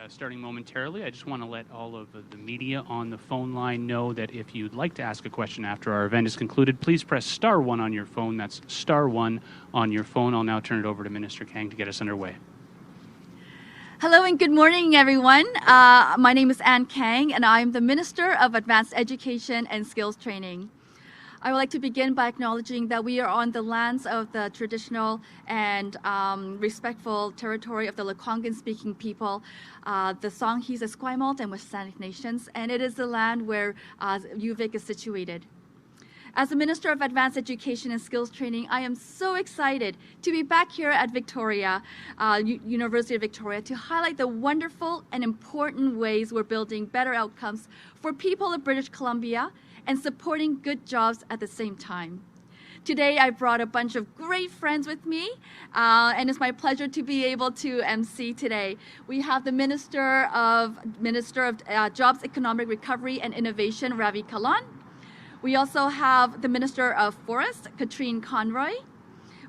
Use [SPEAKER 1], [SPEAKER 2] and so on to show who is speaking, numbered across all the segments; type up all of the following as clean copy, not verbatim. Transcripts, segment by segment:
[SPEAKER 1] Starting momentarily, I just want to let all of the media on the phone line know that if you'd like to ask a question after our event is concluded, please press *1 on your phone. That's *1 on your phone. I'll now turn it over to Minister Kang to get us underway.
[SPEAKER 2] Hello and good morning, everyone. My name is Ann Kang, and I'm the Minister of Advanced Education and Skills Training. I would like to begin by acknowledging that we are on the lands of the traditional and respectful territory of the Lekwungen-speaking people, the Songhees, Esquimalt, and Westanic nations, and it is the land where UVic is situated. As the Minister of Advanced Education and Skills Training, I am so excited to be back here at Victoria, University of Victoria, to highlight the wonderful and important ways we're building better outcomes for people of British Columbia and supporting good jobs at the same time. Today, I brought a bunch of great friends with me, and it's my pleasure to be able to MC today. We have the Minister of Jobs, Economic Recovery and Innovation, Ravi Kahlon. We also have the Minister of Forest, Katrine Conroy.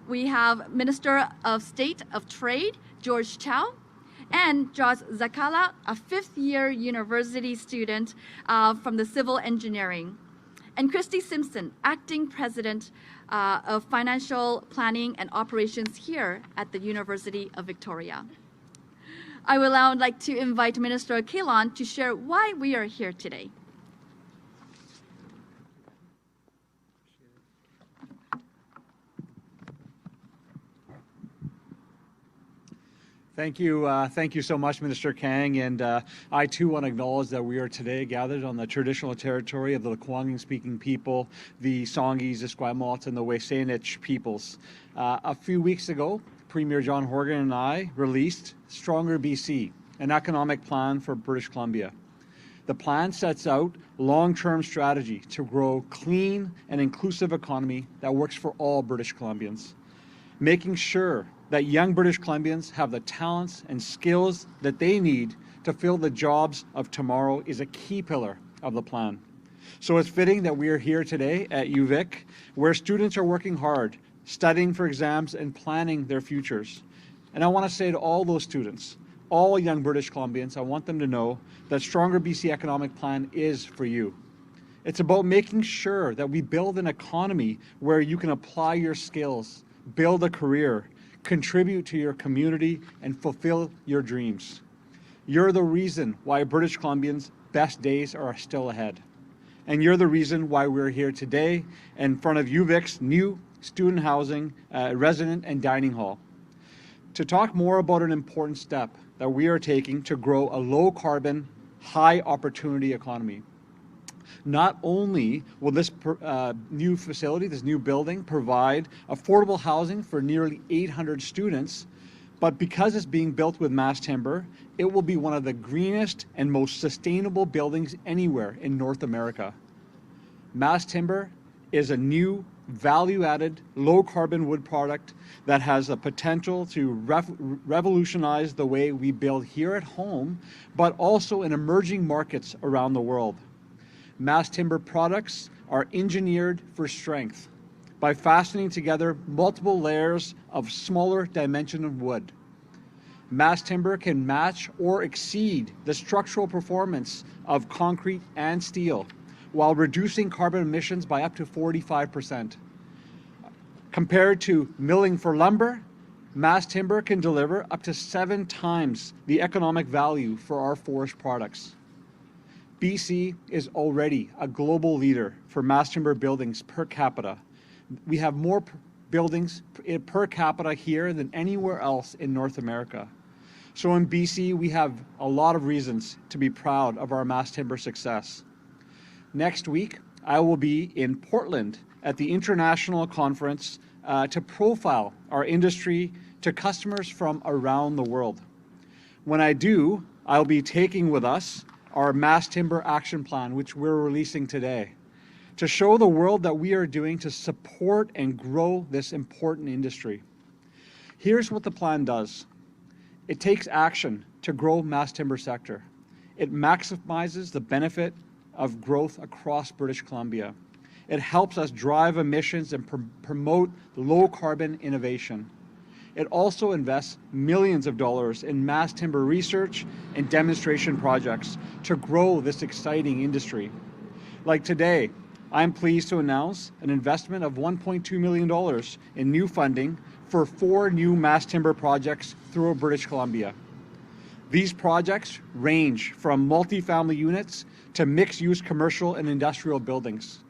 [SPEAKER 2] We have Minister of State of Trade, George Chow, and Josh Zakala, a fifth-year university student from the Civil Engineering. And Christy Simpson, Acting President of Financial Planning and Operations here at the University of Victoria. I would now like to invite Minister Kahlon to share why we are here today.
[SPEAKER 3] Thank you so much, Minister Kang, and I too want to acknowledge that we are today gathered on the traditional territory of the Lekwungen-speaking people, the Songhees, Esquimalt, and the Westanic peoples. A few weeks ago, Premier John Horgan and I released Stronger BC, an economic plan for British Columbia. The plan sets out long-term strategy to grow clean and inclusive economy that works for all British Columbians, making sure that young British Columbians have the talents and skills that they need to fill the jobs of tomorrow is a key pillar of the plan. So it's fitting that we are here today at UVic, where students are working hard, studying for exams and planning their futures. And I want to say to all those students, all young British Columbians, I want them to know that Stronger BC Economic Plan is for you. It's about making sure that we build an economy where you can apply your skills, build a career, contribute to your community, and fulfill your dreams. You're the reason why British Columbians' best days are still ahead. And you're the reason why we're here today in front of UVic's new student housing, resident and dining hall, to talk more about an important step that we are taking to grow a low-carbon, high-opportunity economy. Not only will this new facility, this new building, provide affordable housing for nearly 800 students, but because it's being built with mass timber, it will be one of the greenest and most sustainable buildings anywhere in North America. Mass timber is a new, value-added, low-carbon wood product that has the potential to revolutionize the way we build here at home, but also in emerging markets around the world. Mass timber products are engineered for strength by fastening together multiple layers of smaller dimension of wood. Mass timber can match or exceed the structural performance of concrete and steel while reducing carbon emissions by up to 45%. Compared to milling for lumber, mass timber can deliver up to 7 times the economic value for our forest products. BC is already a global leader for mass timber buildings per capita. We have more buildings per capita here than anywhere else in North America. So in BC, we have a lot of reasons to be proud of our mass timber success. Next week, I will be in Portland at the International Conference to profile our industry to customers from around the world. When I do, I'll be taking with us our Mass Timber Action Plan, which we're releasing today, to show the world that we are doing to support and grow this important industry. Here's what the plan does. It takes action to grow mass timber sector. It maximizes the benefit of growth across British Columbia. It helps us drive emissions and promote low carbon innovation. it also invests millions of dollars in mass timber research and demonstration projects to grow this exciting industry. Like today, I'm pleased to announce an investment of $1.2 million in new funding for 4 new mass timber projects throughout British Columbia. These projects range from multi-family units to mixed-use commercial and industrial buildings.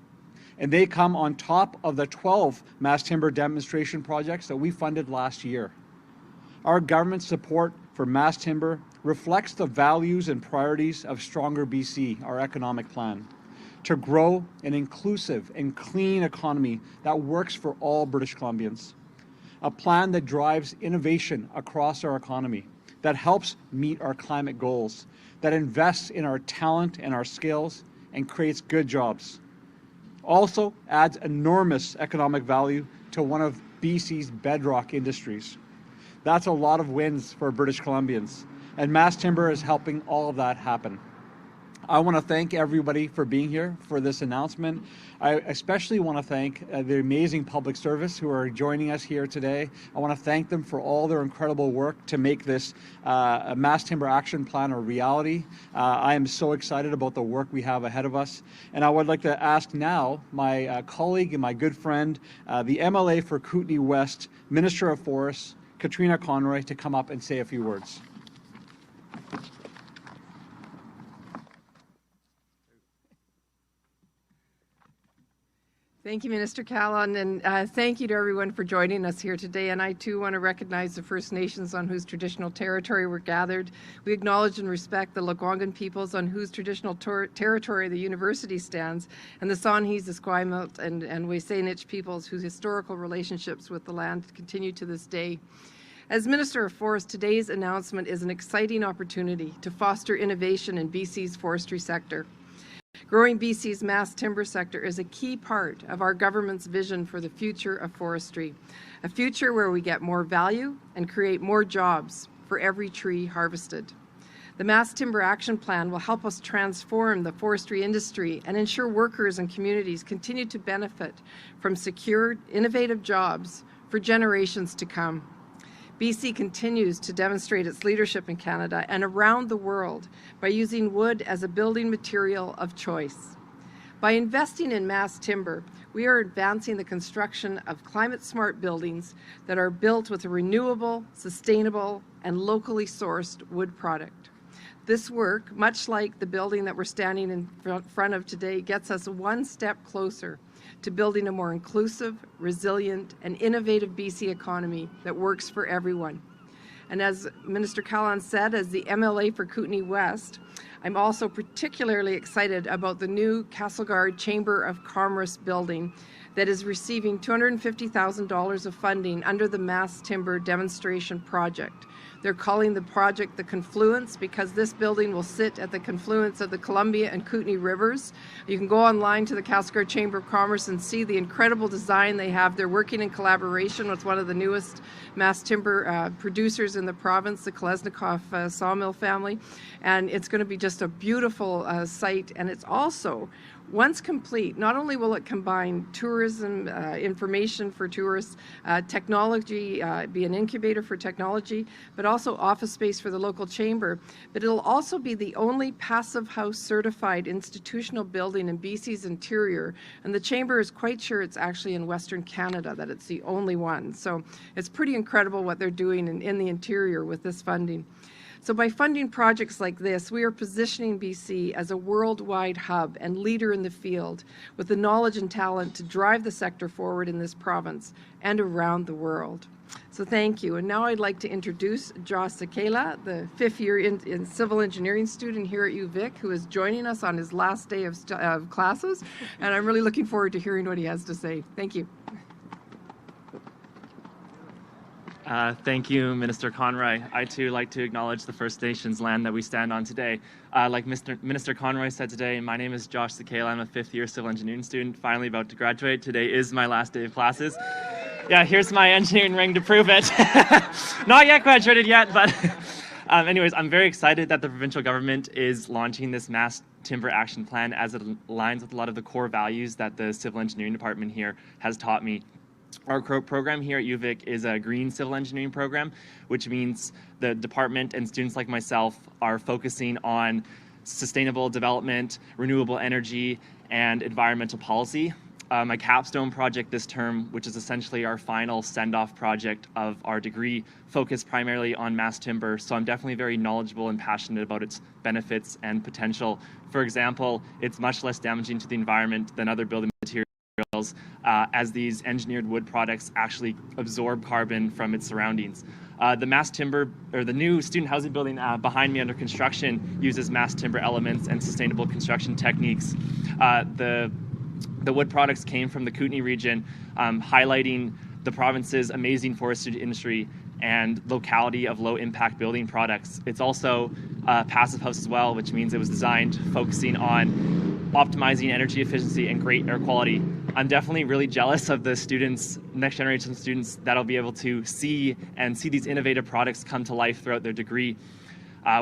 [SPEAKER 3] And they come on top of the 12 mass timber demonstration projects that we funded last year. Our government's support for mass timber reflects the values and priorities of Stronger BC, our economic plan, to grow an inclusive and clean economy that works for all British Columbians. A plan that drives innovation across our economy, that helps meet our climate goals, that invests in our talent and our skills and creates good jobs. Also adds enormous economic value to one of BC's bedrock industries. That's a lot of wins for British Columbians, and mass timber is helping all of that happen. I want to thank everybody for being here for this announcement. I especially want to thank the amazing public service who are joining us here today. I want to thank them for all their incredible work to make this mass timber action plan a reality. I am so excited about the work we have ahead of us. And I would like to ask now my colleague and my good friend, the MLA for Kootenay West, Minister of Forests, Katrina Conroy, to come up and say a few words.
[SPEAKER 4] Thank you, Minister Kahlon, and thank you to everyone for joining us here today. And I too want to recognize the First Nations on whose traditional territory we're gathered. We acknowledge and respect the Lekwungen peoples on whose traditional territory the university stands, and the Songhees, the Esquimalt, and Wasanich peoples whose historical relationships with the land continue to this day. As Minister of Forest, today's announcement is an exciting opportunity to foster innovation in BC's forestry sector. Growing BC's mass timber sector is a key part of our government's vision for the future of forestry, a future where we get more value and create more jobs for every tree harvested. The Mass Timber Action Plan will help us transform the forestry industry and ensure workers and communities continue to benefit from secure, innovative jobs for generations to come. BC continues to demonstrate its leadership in Canada and around the world by using wood as a building material of choice. By investing in mass timber, we are advancing the construction of climate-smart buildings that are built with a renewable, sustainable, and locally sourced wood product. This work, much like the building that we're standing in front of today, gets us one step closer to building a more inclusive, resilient, and innovative BC economy that works for everyone. And as Minister Kahlon said, as the MLA for Kootenay West, I'm also particularly excited about the new Castlegar Chamber of Commerce building that is receiving $250,000 of funding under the Mass Timber Demonstration Project. They're calling the project the Confluence because this building will sit at the confluence of the Columbia and Kootenay rivers. You can go online to the Castlegar Chamber of Commerce and see the incredible design they have. They're working in collaboration with one of the newest mass timber producers in the province, the Kolesnikov sawmill family. And it's going to be just a beautiful site. And it's also, once complete, not only will it combine tourism, information for tourists, technology, be an incubator for technology, but also office space for the local chamber, but it'll also be the only Passive House certified institutional building in BC's interior, and the chamber is quite sure it's actually in Western Canada, that it's the only one. So it's pretty incredible what they're doing in the interior with this funding. So by funding projects like this, we are positioning BC as a worldwide hub and leader in the field with the knowledge and talent to drive the sector forward in this province and around the world. So thank you. And now I'd like to introduce Josh Sakela, the 5th year in civil engineering student here at UVic, who is joining us on his last day of classes. And I'm really looking forward to hearing what he has to say. Thank you.
[SPEAKER 5] Thank you, Minister Conroy. I too like to acknowledge the First Nations land that we stand on today. Like Minister Conroy said today, my name is Josh Sakela. I'm a 5th year civil engineering student, finally about to graduate. Today is my last day of classes. Yeah, here's my engineering ring to prove it. Not yet graduated yet, but anyways, I'm very excited that the provincial government is launching this Mass Timber Action Plan as it aligns with a lot of the core values that the civil engineering department here has taught me. Our program here at UVic is a green civil engineering program, which means the department and students like myself are focusing on sustainable development, renewable energy, and environmental policy. My capstone project this term, which is essentially our final send-off project of our degree, focused primarily on mass timber, so I'm definitely very knowledgeable and passionate about its benefits and potential. For example, it's much less damaging to the environment than other building materials, as these engineered wood products actually absorb carbon from its surroundings. The mass timber, or the new student housing building behind me under construction, uses mass timber elements and sustainable construction techniques. The wood products came from the Kootenay region, highlighting the province's amazing forestry industry and locality of low-impact building products. It's also a passive house as well, which means it was designed focusing on optimizing energy efficiency and great air quality. I'm definitely really jealous of the students, next generation students, that'll be able to see these innovative products come to life throughout their degree.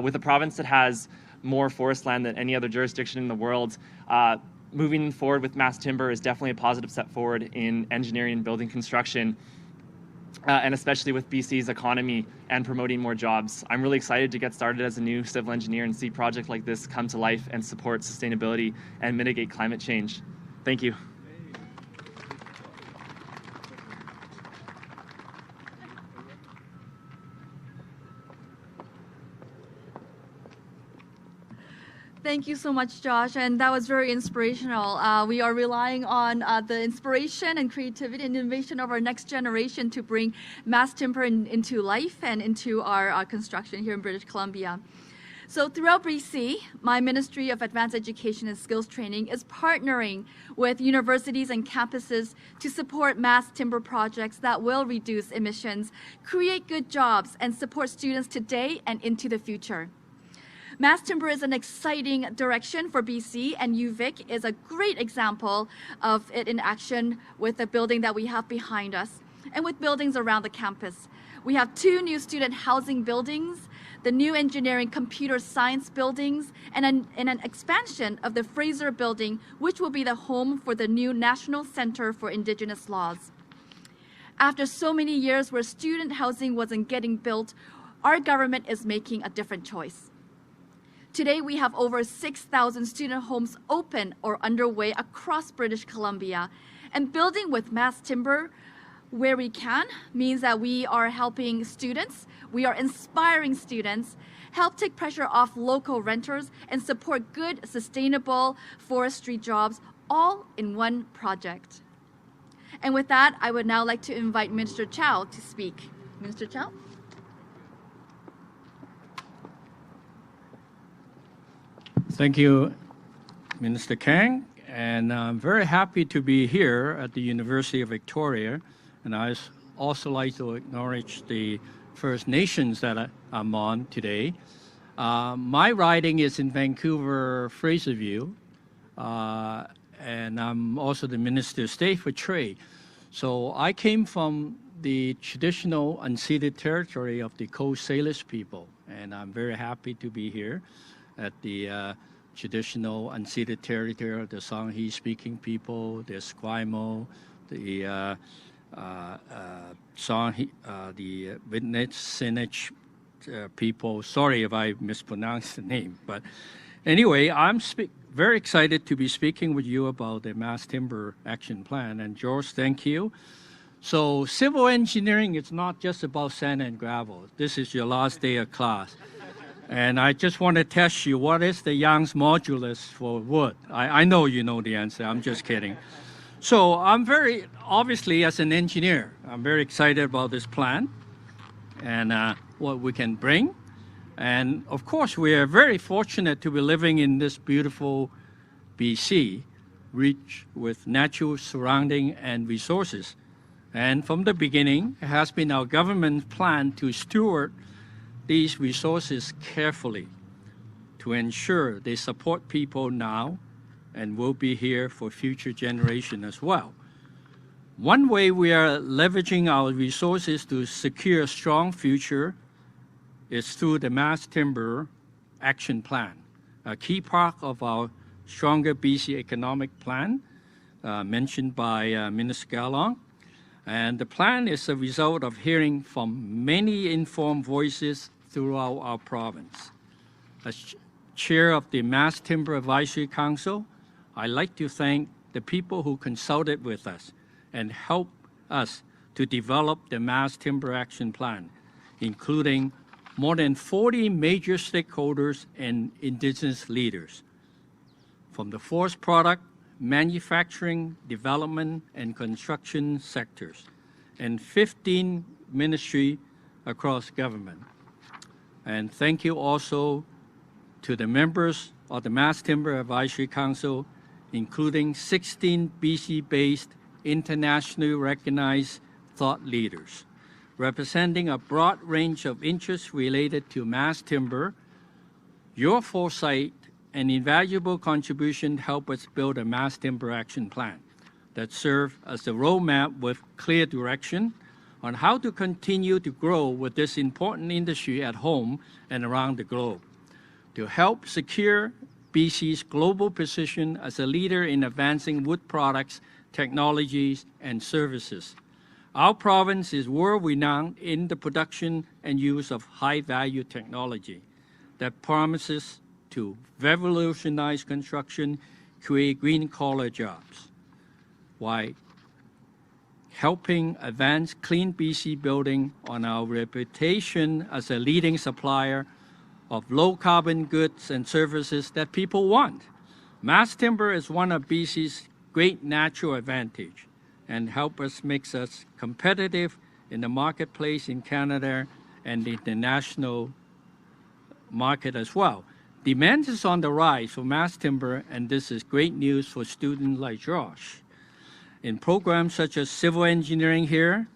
[SPEAKER 5] With a province that has more forest land than any other jurisdiction in the world, moving forward with mass timber is definitely a positive step forward in engineering and building construction, and especially with BC's economy and promoting more jobs. I'm really excited to get started as a new civil engineer and see projects like this come to life and support sustainability and mitigate climate change. Thank you.
[SPEAKER 2] Thank you so much, Josh, and that was very inspirational. We are relying on the inspiration and creativity and innovation of our next generation to bring mass timber into life and into our construction here in British Columbia. So throughout BC, my Ministry of Advanced Education and Skills Training is partnering with universities and campuses to support mass timber projects that will reduce emissions, create good jobs, and support students today and into the future. Mass timber is an exciting direction for BC, and UVic is a great example of it in action with the building that we have behind us and with buildings around the campus. We have 2 new student housing buildings, the new engineering computer science buildings, and an expansion of the Fraser building, which will be the home for the new National Center for Indigenous Laws. After so many years where student housing wasn't getting built, our government is making a different choice. Today, we have over 6,000 student homes open or underway across British Columbia. And building with mass timber where we can means that we are helping students, we are inspiring students, help take pressure off local renters, and support good, sustainable forestry jobs, all in one project. And with that, I would now like to invite Minister Chow to speak. Minister Chow?
[SPEAKER 6] Thank you, Minister Kang, and I'm very happy to be here at the University of Victoria, and I also like to acknowledge the First Nations that I'm on today. My riding is in Vancouver, Fraserview, and I'm also the Minister of State for Trade. So I came from the traditional unceded territory of the Coast Salish people, and I'm very happy to be here at the traditional unceded territory of the Songhees-speaking people, the Esquimalt, the Winnetsinich people. Sorry if I mispronounced the name, but anyway, I'm very excited to be speaking with you about the Mass Timber Action Plan. And George, thank you. So civil engineering is not just about sand and gravel. This is your last day of class. And I just want to test you, what is the Young's modulus for wood? I know you know the answer, I'm just kidding. So I'm obviously as an engineer, I'm very excited about this plan and what we can bring. And of course, we are very fortunate to be living in this beautiful BC, rich with natural surrounding and resources. And from the beginning, it has been our government's plan to steward these resources carefully to ensure they support people now and will be here for future generations as well. One way we are leveraging our resources to secure a strong future is through the Mass Timber Action Plan, a key part of our Stronger BC Economic Plan mentioned by Minister Kahlon. And the plan is a result of hearing from many informed voices throughout our province. As chair of the Mass Timber Advisory Council, I'd like to thank the people who consulted with us and helped us to develop the Mass Timber Action Plan, including more than 40 major stakeholders and Indigenous leaders, from the forest product, manufacturing, development, and construction sectors, and 15 ministries across government. And thank you also to the members of the Mass Timber Advisory Council, including 16 BC-based, internationally recognized thought leaders, representing a broad range of interests related to mass timber. Your foresight and invaluable contribution help us build a mass timber action plan that serves as a roadmap with clear direction on how to continue to grow with this important industry at home and around the globe, to help secure BC's global position as a leader in advancing wood products, technologies, and services. Our province is world-renowned in the production and use of high-value technology that promises to revolutionize construction, create green-collar jobs, while helping advance clean BC building on our reputation as a leading supplier of low-carbon goods and services that people want. Mass timber is one of BC's great natural advantage and help us make us competitive in the marketplace in Canada and the international market as well. Demand is on the rise for mass timber, and this is great news for students like Josh. In programs such as civil engineering here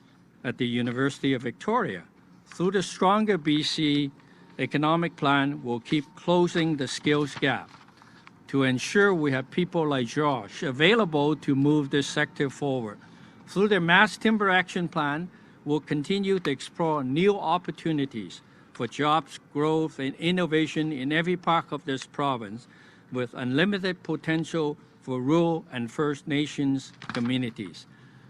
[SPEAKER 6] at the University of Victoria, through the Stronger BC economic plan, we'll keep closing the skills gap to ensure we have people like Josh available to move this sector forward. Through the Mass Timber Action Plan, we'll continue to explore new opportunities for jobs, growth, and innovation in every part of this province, with unlimited potential for rural and First Nations communities.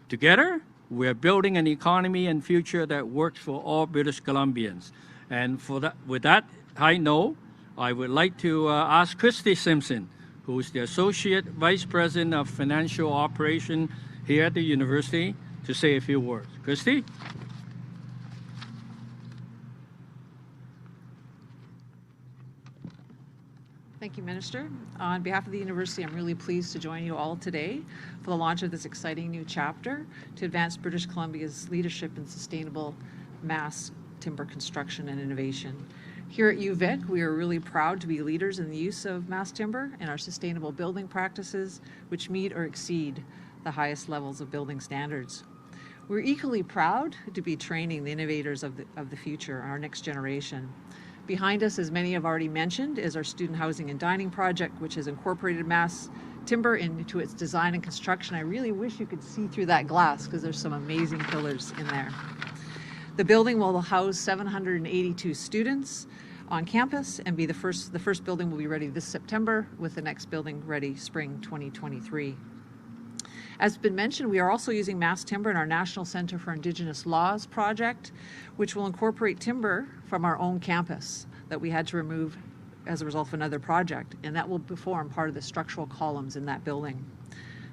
[SPEAKER 6] Together, we're building an economy and future that works for all British Columbians. And with that high note, I would like to ask Christy Simpson, who is the Associate Vice President of Financial Operation here at the University, to say a few words. Christy?
[SPEAKER 7] Thank you, Minister. On behalf of the University, I'm really pleased to join you all today for the launch of this exciting new chapter to advance British Columbia's leadership in sustainable mass timber construction and innovation. Here at UVic, we are really proud to be leaders in the use of mass timber and our sustainable building practices, which meet or exceed the highest levels of building standards. We're equally proud to be training the innovators of the future, our next generation. Behind us, as many have already mentioned, is our student housing and dining project, which has incorporated mass timber into its design and construction. I really wish you could see through that glass because there's some amazing pillars in there. The building will house 782 students on campus and be the first building will be ready this September, with the next building ready spring 2023. As has been mentioned, we are also using mass timber in our National Centre for Indigenous Laws project, which will incorporate timber from our own campus that we had to remove as a result of another project, and that will form part of the structural columns in that building.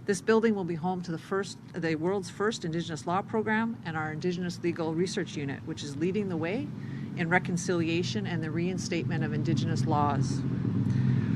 [SPEAKER 7] This building will be home to the world's first Indigenous law program and our Indigenous Legal Research Unit, which is leading the way in reconciliation and the reinstatement of Indigenous laws.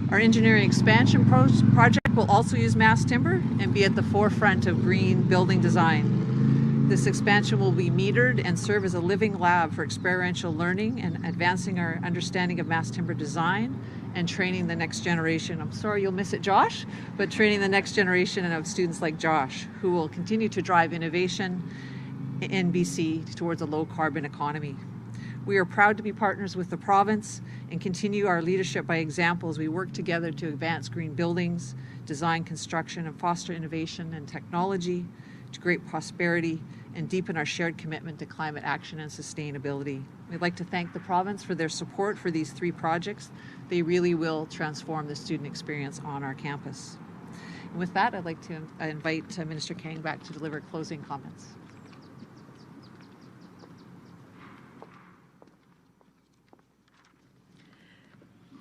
[SPEAKER 7] Our engineering expansion project will also use mass timber and be at the forefront of green building design. This expansion will be metered and serve as a living lab for experiential learning and advancing our understanding of mass timber design and training the next generation. I'm sorry you'll miss it, Josh, but training the next generation of students like Josh, who will continue to drive innovation in BC towards a low carbon economy. We are proud to be partners with the province and continue our leadership by example as we work together to advance green buildings, design construction, and foster innovation and technology to create prosperity and deepen our shared commitment to climate action and sustainability. We'd like to thank the province for their support for these three projects. They really will transform the student experience on our campus. And with that, I'd like to invite Minister Kang back to deliver closing comments.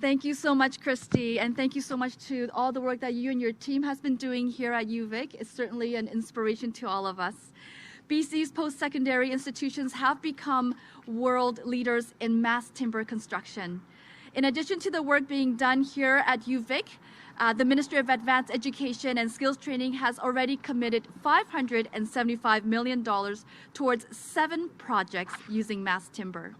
[SPEAKER 2] Thank you so much, Christy, and thank you so much to all the work that you and your team has been doing here at UVic. It's certainly an inspiration to all of us. BC's post-secondary institutions have become world leaders in mass timber construction. In addition to the work being done here at UVic, the Ministry of Advanced Education and Skills Training has already committed $575 million towards 7 projects using mass timber.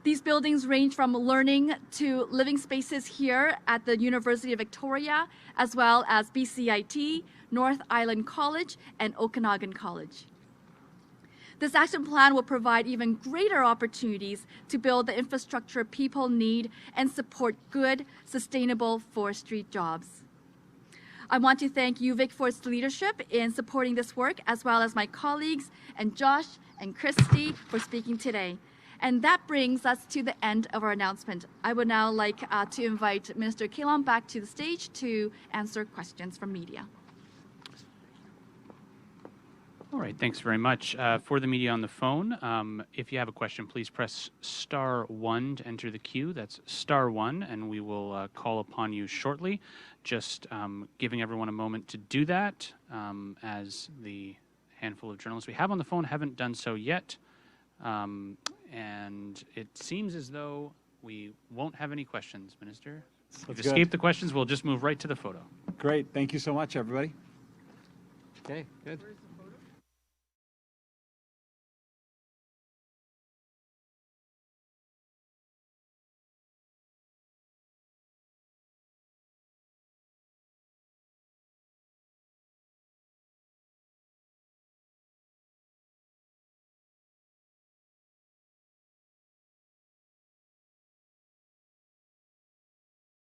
[SPEAKER 2] These buildings range from learning to living spaces here at the University of Victoria, as well as BCIT, North Island College, and Okanagan College. This action plan will provide even greater opportunities to build the infrastructure people need and support good, sustainable forestry jobs. I want to thank UVic for its leadership in supporting this work, as well as my colleagues and Josh and Christy for speaking today. And that brings us to the end of our announcement. I would now like to invite Minister Kahlon back to the stage to answer questions from media.
[SPEAKER 1] All right, thanks very much. For the media on the phone, if you have a question, please press *1 to enter the queue. That's *1, and we will call upon you shortly. Just giving everyone a moment to do that, as the handful of journalists we have on the phone haven't done so yet. And it seems as though we won't have any questions, Minister. We've escaped the questions. We'll just move right to the photo.
[SPEAKER 3] Great. Thank you so much, everybody. Okay, good.